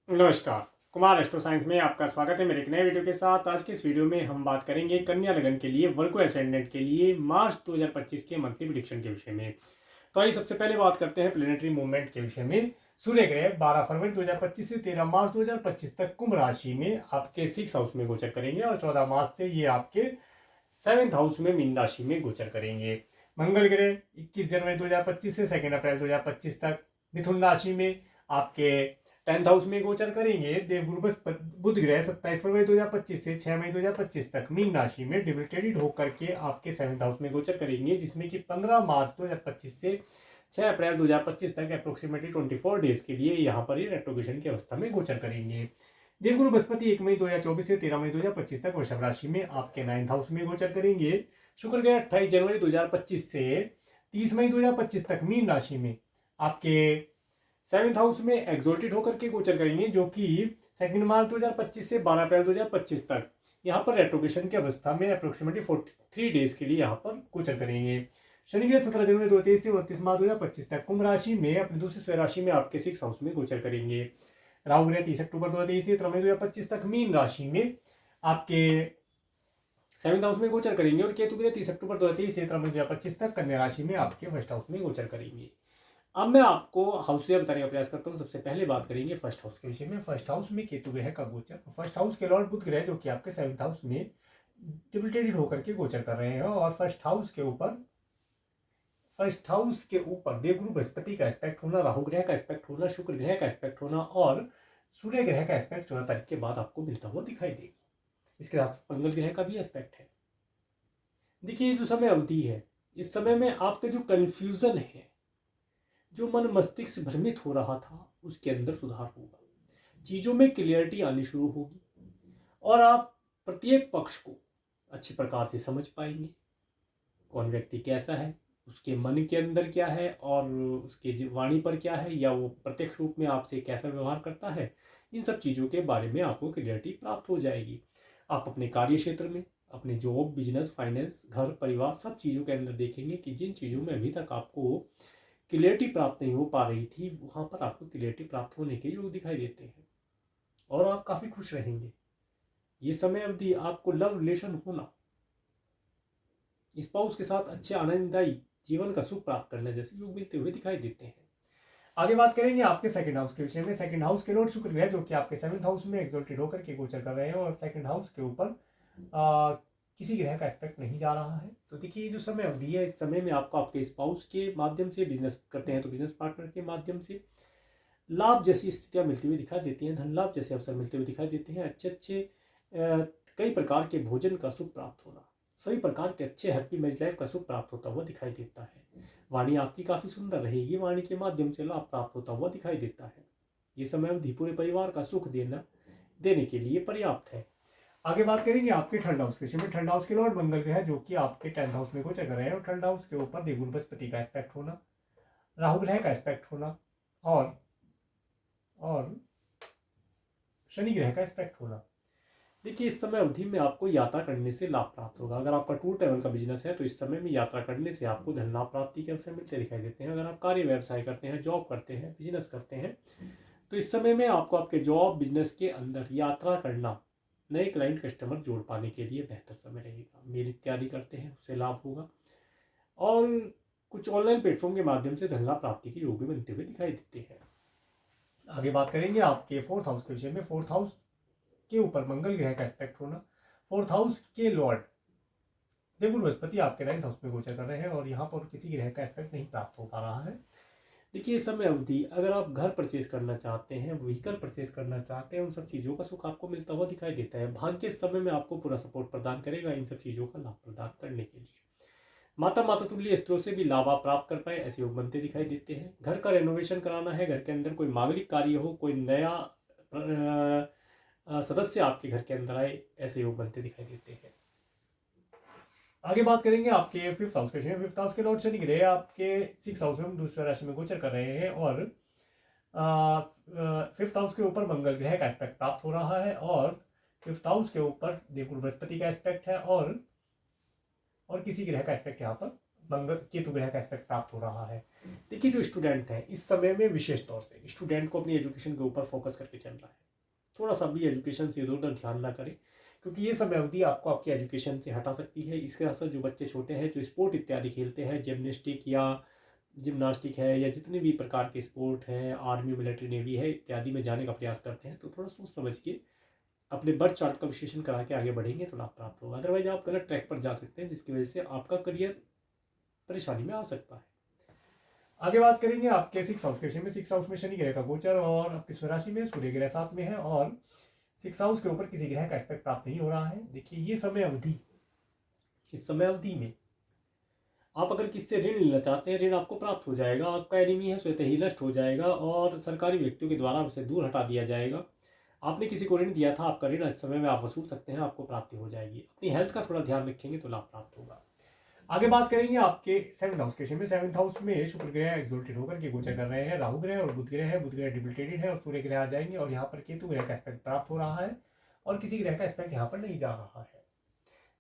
नमस्कार। Kumar astro science में आपका स्वागत है मेरे एक नए वीडियो के साथ। आज की इस वीडियो में हम बात करेंगे कन्या लगन के लिए वर्गो एसेंडेंट के लिए मार्च 2025 के मंथली प्रेडिक्शन के विषय में। तो आइए सबसे पहले बात करते हैं प्लेनेटरी मूवमेंट के विषय में। सूर्य ग्रह 12 फरवरी 2025 से 13 मार्च 2025 तक कुंभ राशि में आपके 6 हाउस में गोचर करेंगे और 14 मार्च से ये आपके 7th हाउस में मीन राशि में गोचर करेंगे। मंगल ग्रह 21 जनवरी 2025 से 2 अप्रैल 2025 तक मिथुन राशि में आपके 10th हाउस में गोचर करेंगे। देवगुरु बुध ग्रह 27 फरवरी 2025 से 6 मई 2025 तक मीन राशि में डिबिलिटेटेड होकर के आपके 7th हाउस में गोचर करेंगे, जिसमें कि 15 मार्च 2025 से 6 अप्रैल 2025 तक अप्रोक्सीमेटली 24 डेज के लिए यहाँ पर ये रेट्रोगेशन की अवस्था में गोचर करेंगे। देवगुरु बृहस्पति 1 मई 2024 से 13 मई 2025 तक वृषभ राशि में आपके 9th हाउस में गोचर करेंगे। शुक्र ग्रह 28 जनवरी 2025 से 30 मई 2025 तक मीन राशि में आपके 7th हाउस में एग्जॉल्टेड होकर के गोचर करेंगे, जो कि 2 मार्च 2025 से 12 अप्रैल 2025 तक यहाँ पर रेट्रोगेशन की अवस्था में अप्रोक्सीमेटली 43 डेज के लिए यहाँ पर गोचर करेंगे। शनि ग्रह 17 जनवरी 2023 से 29 मार्च 2025 तक कुंभ राशि में अपनी दूसरी स्वयं राशि में आपके 6 हाउस में गोचर करेंगे। राहु ग्रह 30 अक्टूबर 2023 से 13 मई 2025 तक मीन राशि में आपके 7th हाउस में गोचर करेंगे और केतु ग्रह 30 अक्टूबर 2023 से 13 मई 2025 तक कन्या राशि में आपके 1st हाउस में गोचर करेंगे। अब मैं आपको हाउस से बताने का प्रयास करता हूँ। सबसे पहले बात करेंगे फर्स्ट हाउस के विषय में। फर्स्ट हाउस में केतु ग्रह का गोचर। फर्स्ट हाउस के लॉर्ड बुध ग्रह जो कि आपके 7th हाउस में डिबिलिटेटेड होकर के गोचर कर रहे हैं और फर्स्ट हाउस के ऊपर देवगुरु बृहस्पति का एस्पेक्ट होना, राहु ग्रह का एस्पेक्ट होना, शुक्र ग्रह का एस्पेक्ट होना और सूर्य ग्रह का एस्पेक्ट 14 तारीख के बाद आपको मिलता हुआ दिखाई देगा। इसके साथ मंगल ग्रह का भी एस्पेक्ट है। देखिए, जो समय अवधि है, इस समय में आपका जो कंफ्यूजन है, जो मन मस्तिष्क भ्रमित हो रहा था, उसके अंदर सुधार होगा। चीजों में क्लियरिटी आनी शुरू होगी और आप प्रत्येक पक्ष को अच्छे प्रकार से समझ पाएंगे। कौन व्यक्ति कैसा है, उसके मन के अंदर क्या है और उसके वाणी पर क्या है, या वो प्रत्यक्ष रूप में आपसे कैसा व्यवहार करता है, इन सब चीज़ों के बारे में आपको क्लियरिटी प्राप्त हो जाएगी। आप अपने कार्य क्षेत्र में, अपने जॉब, बिजनेस, फाइनेंस, घर परिवार, सब चीज़ों के अंदर देखेंगे कि जिन चीज़ों में अभी तक आपको क्लियरिटी प्राप्त नहीं हो पा रही थी, वहाँ पर आपको क्लियरिटी प्राप्त होने के योग दिखाई देते हैं और आप काफ़ी खुश रहेंगे। ये समय अवधि आपको लव रिलेशन होना, स्पाउस के साथ अच्छे आनंददायी जीवन का सुख प्राप्त करने जैसे योग मिलते हुए दिखाई देते हैं। आगे बात करेंगे आपके सेकंड हाउस के विषय में। सेकंड हाउस के लॉर्ड शुक्र ग्रह जो कि आपके 7th हाउस में एग्जॉल्टेड होकर के गोचर कर रहे हैं और सेकंड हाउस के ऊपर किसी ग्रह का एस्पेक्ट नहीं जा रहा है। तो देखिए, जो समय अवधि है, इस समय में आपको आपके स्पाउस के माध्यम से, बिजनेस करते हैं तो बिजनेस पार्टनर के माध्यम से लाभ जैसी स्थितियां मिलती हुई दिखाई देती हैं, धन लाभ जैसे अवसर मिलते हुए दिखाई देते हैं। अच्छे अच्छे कई प्रकार के भोजन का सुख प्राप्त होना, सभी प्रकार के अच्छे हैप्पी मैरिज लाइफ का सुख प्राप्त होता हुआ दिखाई देता है। वाणी आपकी काफ़ी सुंदर रहेगी, वाणी के माध्यम से लाभ प्राप्त होता हुआ दिखाई देता है। ये समय अवधि पूरे परिवार का सुख देने के लिए पर्याप्त है। आगे बात करेंगे आपके थर्ड हाउस के विषय में। थर्ड हाउस के लॉर्ड मंगल ग्रह जो कि आपके 10th हाउस में गोचर कर रहे हैं और थर्ड हाउस के ऊपर देवगुरु बृहस्पति का एस्पेक्ट होना, राहु ग्रह का एस्पेक्ट होना और शनि ग्रह का एस्पेक्ट होना। देखिए, इस समय अवधि में आपको यात्रा करने से लाभ प्राप्त होगा। अगर आपका टूर ट्रैवल का बिजनेस है तो इस समय में यात्रा करने से आपको धन लाभ प्राप्ति के अवसर मिलते दिखाई देते हैं। अगर आप कार्य व्यवसाय करते हैं, जॉब करते हैं, बिजनेस करते हैं, तो इस समय में आपको आपके जॉब बिजनेस के अंदर यात्रा करना, नए क्लाइंट कस्टमर जोड़ पाने के लिए बेहतर समय रहेगा। मेल इत्यादि करते हैं, उससे लाभ होगा और कुछ ऑनलाइन प्लेटफॉर्म के माध्यम से धन लाभ प्राप्ति के योग बनते हुए दिखाई देते हैं। आगे बात करेंगे आपके 4th हाउस के विषय में। 4th हाउस के ऊपर मंगल ग्रह का एस्पेक्ट होना, 4th हाउस के लॉर्ड देवगुरु बृहस्पति आपके 9th हाउस में गोचर कर रहे हैं और यहाँ पर किसी ग्रह का एस्पेक्ट नहीं प्राप्त हो पा रहा है। देखिए, समय अवधि अगर आप घर परचेज करना चाहते हैं, व्हीकल परचेज करना चाहते हैं, उन सब चीज़ों का सुख आपको मिलता हुआ दिखाई देता है। भाग्य इस समय में आपको पूरा सपोर्ट प्रदान करेगा इन सब चीज़ों का लाभ प्रदान करने के लिए। माता तुल्य स्त्रों से भी लाभ आप प्राप्त कर पाए, ऐसे योग बनते दिखाई देते हैं। घर का रेनोवेशन कराना है, घर के अंदर कोई मांगलिक कार्य हो, कोई नया सदस्य आपके घर के अंदर आए, ऐसे योग बनते दिखाई देते हैं। आगे बात करेंगे आपके 5th हाउस के विषय में। 5th हाउस के लॉर्ड शनि ग्रह आपके 6th हाउस में दूसरा राशि में गोचर कर रहे हैं और 5th हाउस के ऊपर मंगल ग्रह का एस्पेक्ट प्राप्त हो रहा है और 5th हाउस के ऊपर देवगुरु बृहस्पति का एस्पेक्ट है और किसी ग्रह का एस्पेक्ट यहाँ पर मंगल केतु ग्रह का एस्पेक्ट प्राप्त हो रहा है। देखिए जो स्टूडेंट है इस समय में विशेष तौर से स्टूडेंट को अपनी एजुकेशन के ऊपर फोकस करके चलना है, थोड़ा सा भी एजुकेशन से इधर उधर ध्यान ना करें, क्योंकि ये समय अवधि आपको आपकी एजुकेशन से हटा सकती है। इसके असर जो बच्चे छोटे हैं जो स्पोर्ट इत्यादि खेलते हैं, जिम्नास्टिक या जिम्नास्टिक है या जितने भी प्रकार के स्पोर्ट हैं, आर्मी मिलिट्री नेवी है इत्यादि में जाने का प्रयास करते हैं, तो थोड़ा सोच समझ के अपने बर्थ चार्ट का विश्लेषण करा के आगे बढ़ेंगे तो लाभ प्राप्त होगा। अदरवाइज आप गलत ट्रैक पर जा सकते हैं, जिसकी वजह से आपका करियर परेशानी में आ सकता है। आगे बात करेंगे आपके 6 हाउस के विषय में। 6 हाउस में शनि ग्रह का गोचर और आपकी स्वराशि में सूर्य ग्रह साथ में है और 6 हाउस के ऊपर किसी ग्रह का एस्पेक्ट प्राप्त नहीं हो रहा है। देखिए ये समय अवधि, इस समय अवधि में आप अगर किससे ऋण लेना चाहते हैं, ऋण आपको प्राप्त हो जाएगा। आपका एनिमी है स्वतः ही नष्ट हो जाएगा और सरकारी व्यक्तियों के द्वारा उसे दूर हटा दिया जाएगा। आपने किसी को ऋण दिया था, आपका ऋण इस समय में आप वसूल सकते हैं, आपको प्राप्ति हो जाएगी। अपनी हेल्थ का थोड़ा ध्यान रखेंगे तो लाभ प्राप्त होगा। आगे बात करेंगे आपके 7th हाउस के विषय में। 7th हाउस में शुक्र ग्रह एक्सोल्टेड होकर के गोचर कर रहे हैं, राहु ग्रह और बुध ग्रह है। बुध ग्रह डिबिलिटेटेड है और सूर्य ग्रह आ जाएंगे और यहाँ पर केतु ग्रह का एस्पेक्ट प्राप्त हो रहा है और किसी ग्रह का एस्पेक्ट यहाँ पर नहीं जा रहा है।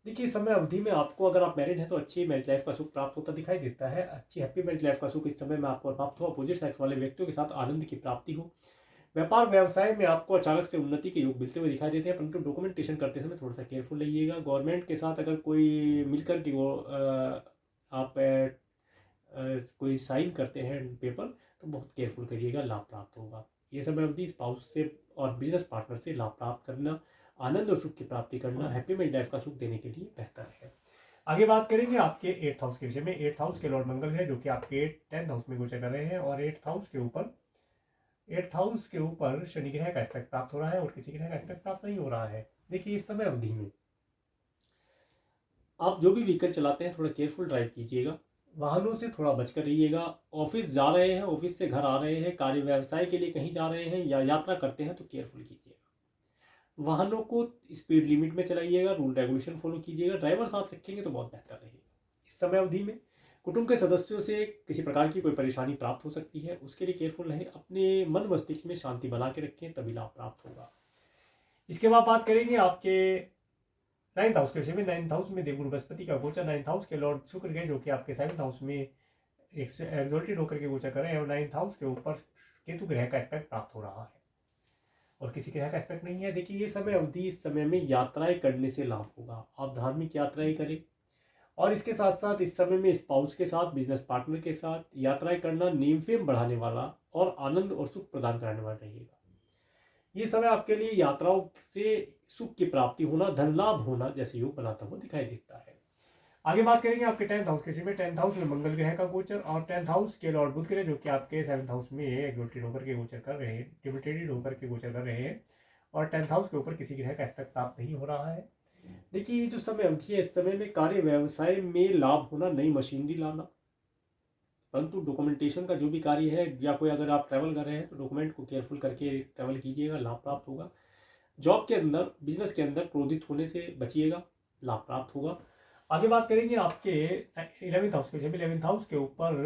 देखिए इस समय अवधि में आपको, अगर आप मैरिड हैं तो अच्छी मैरिज लाइफ का सुख प्राप्त होता दिखाई देता है। अच्छी हैप्पी मैरिज लाइफ का सुख इस समय में आपको प्राप्त हो। अपोजिट सेक्स वाले व्यक्तियों के साथ आनंद की प्राप्ति हो। व्यापार व्यवसाय में आपको अचानक से उन्नति के योग मिलते हुए दिखाई देते हैं, परंतु डॉक्यूमेंटेशन करते समय थोड़ा सा केयरफुल रहिएगा। गवर्नमेंट के साथ अगर कोई मिलकर के वो आप कोई साइन करते हैं पेपर, तो बहुत केयरफुल करिएगा, लाभ प्राप्त होगा। ये समय अवधि स्पाउस से और बिजनेस पार्टनर से लाभ प्राप्त करना, आनंद और सुख की प्राप्ति करना, हैप्पी मैरिज लाइफ का सुख देने के लिए बेहतर है। आगे बात करेंगे आपके 8th हाउस के विषय में। 8th हाउस के लॉर्ड मंगल है जो कि आपके 10th हाउस में गोचर कर रहे हैं और 8th हाउस के ऊपर शनि ग्रह का एस्पेक्ट प्राप्त हो रहा है और किसी ग्रह का एस्पेक्ट प्राप्त नहीं हो रहा है। देखिए इस समय अवधि में आप जो भी व्हीकल चलाते हैं थोड़ा केयरफुल ड्राइव कीजिएगा, वाहनों से थोड़ा बचकर रहिएगा। ऑफिस जा रहे हैं, ऑफिस से घर आ रहे हैं, कार्य व्यवसाय के लिए कहीं जा रहे हैं या यात्रा करते हैं तो केयरफुल कीजिएगा। वाहनों को स्पीड लिमिट में चलाइएगा, रूल रेगुलेशन फॉलो कीजिएगा, ड्राइवर साथ रखेंगे तो बहुत बेहतर रहेगा। इस समय अवधि में कुटुंब के सदस्यों से किसी प्रकार की कोई परेशानी प्राप्त हो सकती है, उसके लिए केयरफुल रहें। अपने मन मस्तिष्क में शांति बना के रखें, तभी लाभ प्राप्त होगा। इसके बाद बात करेंगे आपके 9th हाउस के विषय में। 9th हाउस में देवगुरु बृहस्पति का गोचर, 9th हाउस के लॉर्ड शुक्र गए जो कि आपके 7th हाउस में एक्सोल्टेड होकर के गोचर कर रहे हैं और 9th हाउस के ऊपर केतु ग्रह का एस्पेक्ट प्राप्त हो रहा है और किसी ग्रह का एस्पेक्ट नहीं है। देखिए ये समय अवधि, इस समय में यात्राएं करने से लाभ होगा। आप धार्मिक यात्राएं करें और इसके साथ साथ इस समय में स्पाउस के साथ, बिजनेस पार्टनर के साथ यात्राएं करना नेम फेम बढ़ाने वाला और आनंद और सुख प्रदान कराने वाला रहेगा। ये समय आपके लिए यात्राओं से सुख की प्राप्ति होना, धन लाभ होना जैसे योग बनाता हुआ दिखाई देता है। आगे बात करेंगे आपके 10th हाउस के विषय में। 10th हाउस में मंगल ग्रह का गोचर और 10th हाउस के लॉर्ड बुध ग्रह जो कि आपके 7th हाउस में एक्सोल्टेड होकर के गोचर कर रहे हैं, डिबिलिटेटेड होकर के गोचर कर रहे हैं और 10th हाउस के ऊपर किसी ग्रह का एस्पेक्ट प्राप्त नहीं हो रहा है। देखिए ये जो समय अवधि है, इस समय में कार्य व्यवसाय में लाभ होना, नई मशीनरी लाना, परंतु डॉक्यूमेंटेशन का जो भी कार्य है या कोई अगर आप ट्रैवल कर रहे हैं तो डॉक्यूमेंट को केयरफुल करके ट्रैवल कीजिएगा, लाभ प्राप्त होगा। जॉब के अंदर, बिजनेस के अंदर क्रोधित होने से बचिएगा, लाभ प्राप्त होगा। आगे बात करेंगे आपके 11th हाउस के। 11th हाउस के ऊपर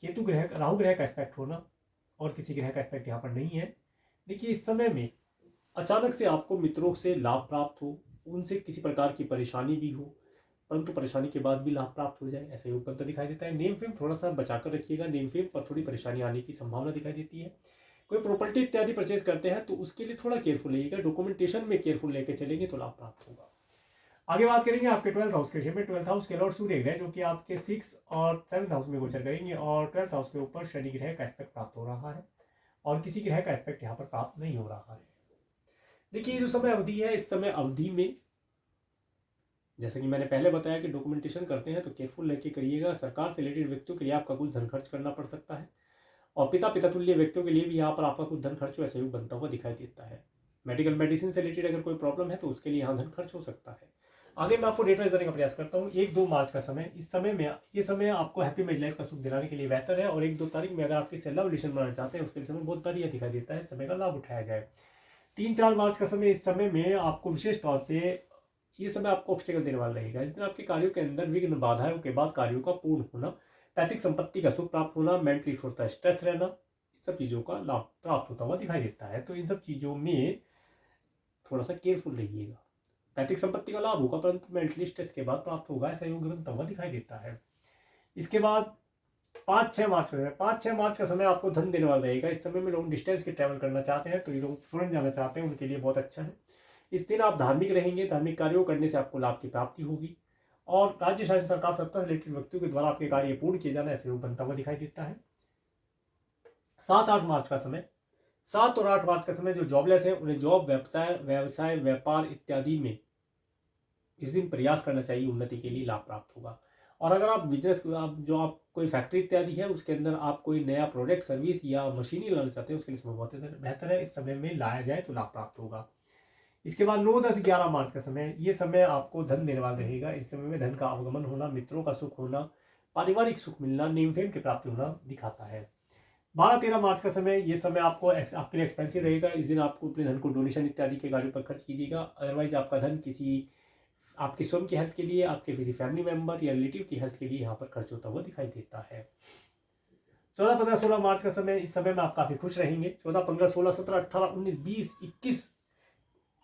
केतु ग्रह, राहु ग्रह का एस्पेक्ट होना और किसी ग्रह का एस्पेक्ट यहाँ पर नहीं है। देखिए इस समय में अचानक से आपको मित्रों से लाभ प्राप्त हो, उनसे किसी प्रकार की परेशानी भी हो, परंतु परेशानी के बाद भी लाभ प्राप्त हो जाए, ऐसा योग बनता दिखाई देता है। नेम फेम थोड़ा सा बचाकर रखिएगा, नेम फेम पर थोड़ी परेशानी आने की संभावना दिखाई देती है। कोई प्रॉपर्टी इत्यादि परचेज करते हैं तो उसके लिए थोड़ा केयरफुल रहिएगा, डॉक्यूमेंटेशन में केयरफुल लेकर चलेंगे तो लाभ प्राप्त होगा। आगे बात करेंगे आपके 12th हाउस के विषय में। 12th हाउस के लॉर्ड सूर्य ग्रह जो कि आपके 6 और 7th हाउस में गोचर करेंगे और 12th हाउस के ऊपर शनि ग्रह का एस्पेक्ट प्राप्त हो रहा है और किसी ग्रह का एस्पेक्ट यहाँ पर प्राप्त नहीं हो रहा है। देखिए जो समय अवधि है, इस समय अवधि में जैसे कि मैंने पहले बताया कि डॉक्यूमेंटेशन करते हैं तो केयरफुल लेके करिएगा। सरकार से रिलेटेड व्यक्तियों के लिए आपका कुछ धन खर्च करना पड़ सकता है और पिता तुल्य व्यक्तियों के लिए भी यहाँ पर आपका कुछ धन खर्च ऐसा योग बनता हुआ दिखाई देता है। मेडिकल मेडिसिन से रिलेटेड अगर कोई प्रॉब्लम है तो उसके लिए यहाँ धन खर्च हो सकता है। आगे मैं आपको डेटा देने का प्रयास करता हूँ। 1-2 मार्च का समय, इस समय में ये समय आपको हैप्पी मैरिज लाइफ का सुख दिलाने के लिए बेहतर है और 1-2 तारीख में अगर आप किसी लव रिलेशन बनाना चाहते हैं उसके समय बहुत बढ़िया दिखाई देता है, इस समय का लाभ उठाया जाए। 3-4 मार्च का समय, इस समय में आपको विशेष तौर से ये समय आपको ऑब्स्टेकल देने वाला रहेगा। इस दिन आपके कार्यों के अंदर विघ्न बाधाओं के बाद कार्यों का पूर्ण होना, पैतृक संपत्ति का सुख प्राप्त होना, मेंटली छोटा स्ट्रेस रहना, इन सब चीज़ों का लाभ प्राप्त होता हुआ दिखाई देता है। तो इन सब चीज़ों में थोड़ा सा केयरफुल रहिएगा। पैतृक संपत्ति का लाभ होगा परंतु मेंटली स्ट्रेस के बाद प्राप्त होगा, ऐसा योग बनता हुआ दिखाई देता है। इसके बाद 5-6 मार्च का समय आपको धन देने वाला रहेगा। इस समय में लॉन्ग डिस्टेंस के ट्रैवल करना चाहते हैं तो ये लोग फॉरेन जाना चाहते हैं उनके लिए बहुत अच्छा है। इस दिन आप धार्मिक रहेंगे, धार्मिक कार्यों करने से आपको लाभ की प्राप्ति होगी और राज्य शासन सरकार सत्ता से रिलेटेड व्यक्तियों के द्वारा आपके कार्य पूर्ण किए जाना ऐसे योग बनता हुआ दिखाई देता है। 7-8 मार्च का समय, 7 और 8 मार्च का समय जो जॉबलेस है उन्हें जॉब, व्यवसाय, व्यापार इत्यादि में इस दिन प्रयास करना चाहिए, उन्नति के लिए लाभ प्राप्त होगा। और अगर आप बिजनेस, आप कोई फैक्ट्री इत्यादि है उसके अंदर आप कोई नया प्रोडक्ट, सर्विस या मशीनरी लाना चाहते हैं उसके लिए समय बहुत बेहतर है, इस समय में लाया जाए तो लाभ प्राप्त होगा। इसके बाद 9-10-11 मार्च का समय, ये समय आपको धन देने वाला रहेगा। इस समय में धन का आगमन होना, मित्रों का सुख होना, पारिवारिक सुख मिलना, नेम फेम की प्राप्ति होना दिखाता है। 12-13 मार्च का समय, ये समय आपको आपके लिए एक्सपेंसिव रहेगा। इस दिन आपको अपने धन को डोनेशन इत्यादि के कार्यों पर खर्च कीजिएगा। अदरवाइज आपका धन किसी आपके स्वयं की हेल्थ के लिए, आपके किसी फैमिली मेंबर या रिलेटिव की हेल्थ के लिए यहाँ पर खर्च होता हुआ दिखाई देता है। 14-15-16 मार्च का समय, इस समय में आप काफी खुश रहेंगे। 14-15-16-17-18-19-20-21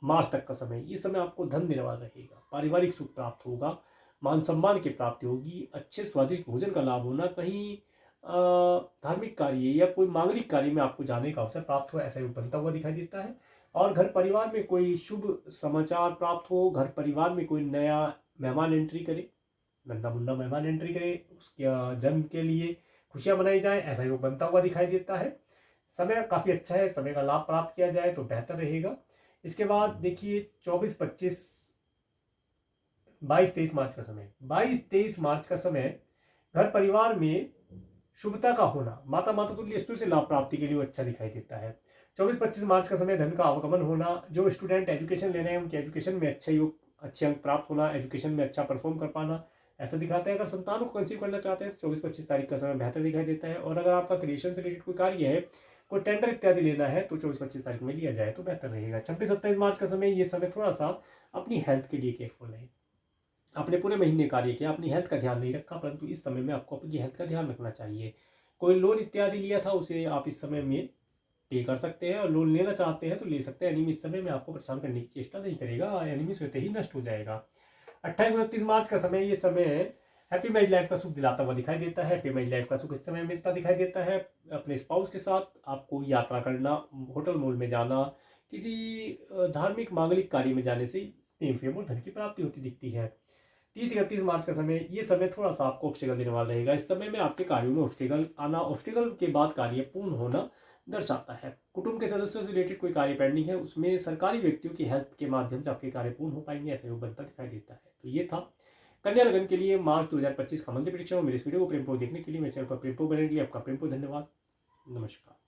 मार्च तक का समय, इस समय आपको धन देने वाला रहेगा। पारिवारिक सुख प्राप्त होगा, मान सम्मान की प्राप्ति होगी, अच्छे स्वादिष्ट भोजन का लाभ होना, कहीं धार्मिक कार्य या कोई मांगलिक कार्य में आपको जाने का अवसर प्राप्त हो ऐसा बनता हुआ दिखाई देता है। और घर परिवार में कोई शुभ समाचार प्राप्त हो, घर परिवार में कोई नया मेहमान एंट्री करे, नन्ना मुन्ना मेहमान एंट्री करे, उसके जन्म के लिए खुशियां मनाई जाए, ऐसा योग बनता हुआ दिखाई देता है। समय काफी अच्छा है, समय का लाभ प्राप्त किया जाए तो बेहतर रहेगा। इसके बाद देखिए 24-25 22-23 मार्च का समय, 22-23 मार्च का समय घर परिवार में शुभता का होना, माता माता तुल्य स्तु से लाभ प्राप्ति के लिए अच्छा दिखाई देता है। 24-25 मार्च का समय धन का आवागमन होना, जो स्टूडेंट एजुकेशन ले रहे हैं उनके एजुकेशन में अच्छे योग, अच्छे अंक प्राप्त होना, एजुकेशन में अच्छा परफॉर्म कर पाना ऐसा दिखाता है। अगर संतानों को कंसीव करना चाहते हैं तो 24-25 तारीख का समय बेहतर दिखाई देता है। और अगर आपका क्रिएशन से रिलेटेड कोई कार्य है, कोई टेंडर इत्यादि लेना है तो 24-25 तारीख में लिया जाए तो बेहतर रहेगा। 26-27 मार्च का समय, ये समय थोड़ा सा अपनी हेल्थ के लिए केयरफुल है। आपने पूरे महीने कार्य किया, अपनी हेल्थ का ध्यान नहीं रखा, परंतु इस समय में आपको अपनी हेल्थ का ध्यान रखना चाहिए। कोई लोन इत्यादि लिया था उसे आप इस समय में पे कर सकते हैं और लोन लेना चाहते हैं तो ले सकते हैं। एनिमी इस समय में आपको परेशान करने की चेष्टा नहीं करेगा, एनिमी स्वतः ही नष्ट हो जाएगा। 28-29 मार्च का समय, ये समय हैप्पी मैरिज लाइफ का सुख दिलाता हुआ दिखाई देता है। हैप्पी मैरिज लाइफ का सुख इस समय मिलता दिखाई देता है। अपने स्पाउस के साथ आपको यात्रा करना, होटल मॉल में जाना, किसी धार्मिक मांगलिक कार्य में जाने से प्रेम फेम और धन की प्राप्ति होती दिखती है। 30-31 मार्च का समय, ये समय थोड़ा सा आपको ऑब्स्टिकल देने वाला रहेगा। इस समय में आपके कार्यों में ऑब्स्टिकल आना, ऑब्स्टिकल के बाद कार्य पूर्ण होना दर्शाता है। कुटुंब के सदस्यों से रिलेटेड कोई कार्य पेंडिंग है उसमें सरकारी व्यक्तियों की हेल्प के माध्यम से आपके कार्य पूर्ण हो पाएंगे, ऐसा योग बनता दिखाई देता है। तो ये था कन्या लगन के लिए मार्च 2025 का मंथली प्रेडिक्शन। और मेरे इस वीडियो को प्रेम देखने के लिए, मेरे चैनल पर प्रेम बने के लिए आपका प्रेम धन्यवाद। नमस्कार।